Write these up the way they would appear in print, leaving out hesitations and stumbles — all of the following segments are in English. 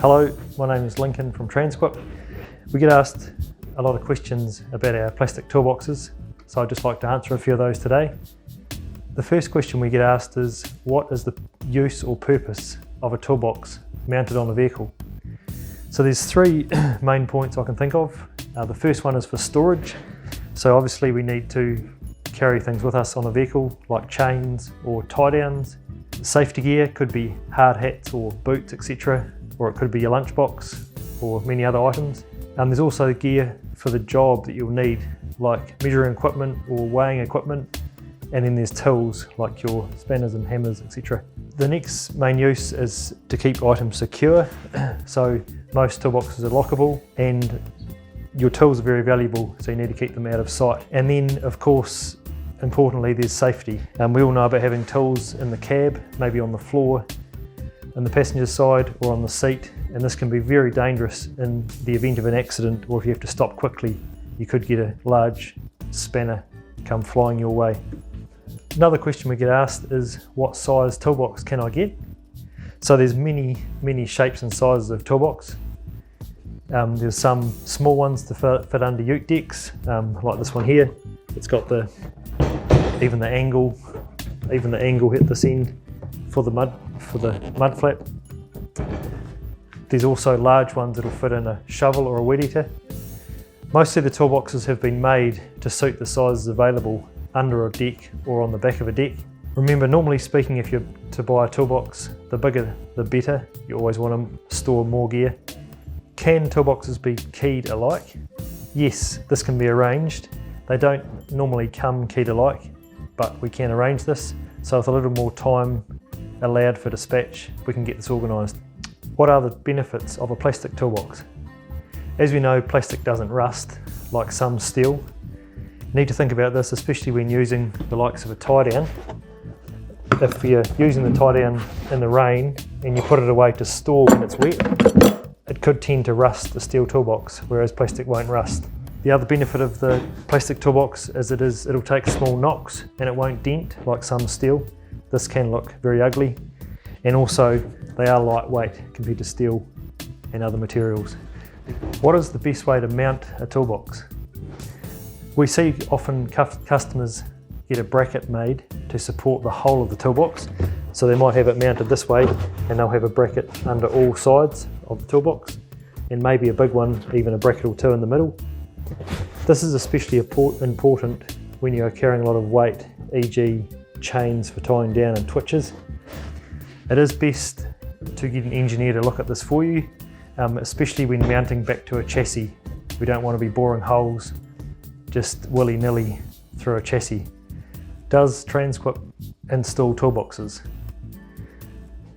Hello, my name is Lincoln from Transquip. We get asked a lot of questions about our plastic toolboxes, so I'd just like to answer a few of those today. The first question we get asked is, what is the use or purpose of a toolbox mounted on a vehicle? So there's three main points I can think of. The first one is for storage. So obviously we need to carry things with us on the vehicle, like chains or tie downs. Safety gear could be hard hats or boots, etc. Or it could be your lunchbox or many other items. There's also gear for the job that you'll need, like measuring equipment or weighing equipment. And then there's tools like your spanners and hammers, etc. The next main use is to keep items secure. So most toolboxes are lockable and your tools are very valuable, so you need to keep them out of sight. And then of course, importantly, there's safety. We all know about having tools in the cab, maybe on the floor, on the passenger side or on the seat, and this can be very dangerous in the event of an accident, or if you have to stop quickly, you could get a large spanner come flying your way. Another question we get asked is, what size toolbox can I get? So there's many shapes and sizes of toolbox. There's some small ones to fit under ute decks, like this one here. It's got even the angle hit this end for the mud flap. There's also large ones that'll fit in a shovel or a weed eater. Most of the toolboxes have been made to suit the sizes available under a deck or on the back of a deck. Remember, normally speaking, if you're to buy a toolbox, the bigger the better. You always want to store more gear. Can toolboxes be keyed alike? Yes, this can be arranged. They don't normally come keyed alike, but we can arrange this. So with a little more time allowed for dispatch, we can get this organised. What are the benefits of a plastic toolbox? As we know, plastic doesn't rust like some steel. You need to think about this, especially when using the likes of a tie down. If you're using the tie down in the rain and you put it away to store when it's wet, it could tend to rust the steel toolbox, whereas plastic won't rust. The other benefit of the plastic toolbox is it'll take small knocks and it won't dent like some steel. This can look very ugly, and also they are lightweight compared to steel and other materials. What is the best way to mount a toolbox? We see often customers get a bracket made to support the whole of the toolbox. So they might have it mounted this way and they'll have a bracket under all sides of the toolbox, and maybe a big one, even a bracket or two in the middle. This is especially important when you're carrying a lot of weight, e.g. chains for tying down and twitches. It is best to get an engineer to look at this for you, especially when mounting back to a chassis. We don't want to be boring holes just willy-nilly through a chassis. Does Transquip install toolboxes?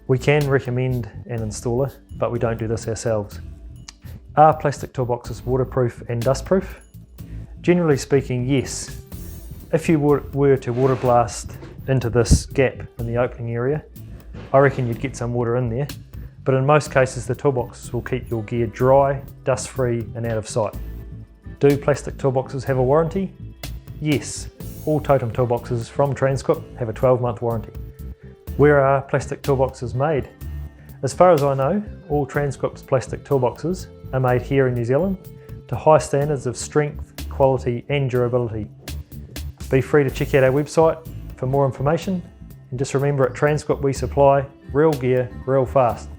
We can recommend an installer, but we don't do this ourselves. Are plastic toolboxes waterproof and dustproof? Generally speaking, yes. If you were to water blast into this gap in the opening area, I reckon you'd get some water in there, but in most cases the toolboxes will keep your gear dry, dust-free and out of sight. Do plastic toolboxes have a warranty? Yes, all Totem toolboxes from Transquip have a 12-month warranty. Where are plastic toolboxes made? As far as I know, all Transquip's plastic toolboxes are made here in New Zealand to high standards of strength, quality and durability. Be free to check out our website for more information, and just remember, at Transquip we supply real gear real fast.